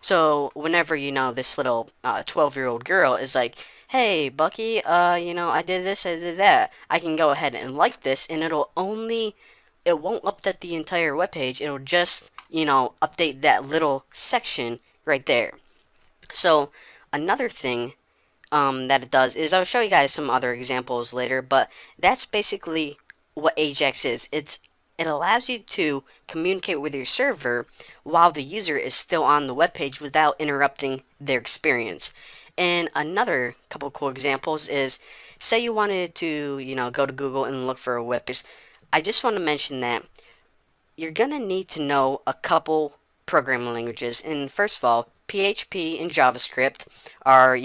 So whenever this little 12-year-old girl is like, "Hey, Bucky, I did this, I did that," I can go ahead and like this, and it won't update the entire web page. It'll just update that little section right there. So another thing that it does is I'll show you guys some other examples later, but that's basically what Ajax is. It allows you to communicate with your server while the user is still on the web page without interrupting their experience. And another couple cool examples is, say you wanted to, go to Google and look for a web page. I just want to mention that you're gonna need to know a couple programming languages. And first of all, PHP and JavaScript are,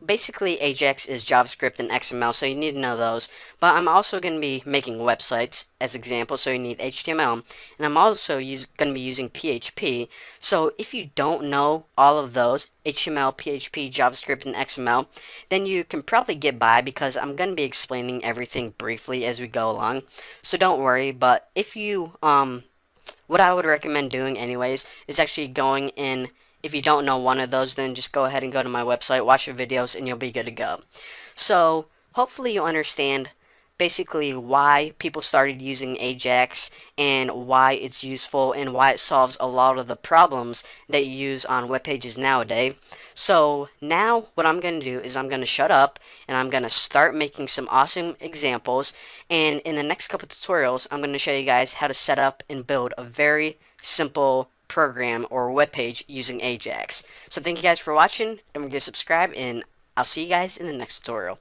basically Ajax is JavaScript and XML, so you need to know those. But I'm also going to be making websites as examples, so you need HTML, and I'm also going to be using PHP. So if you don't know all of those, HTML, PHP, JavaScript, and XML, then you can probably get by because I'm going to be explaining everything briefly as we go along. So don't worry, but if you what I would recommend doing anyways is actually going in. If you don't know one of those, then just go ahead and go to my website, watch the videos, and you'll be good to go. So hopefully you understand basically why people started using Ajax and why it's useful and why it solves a lot of the problems that you use on web pages nowadays. So now what I'm going to do is I'm going to shut up and I'm going to start making some awesome examples, and in the next couple tutorials I'm going to show you guys how to set up and build a very simple program or web page using Ajax. So thank you guys for watching. Don't forget to subscribe, and I'll see you guys in the next tutorial.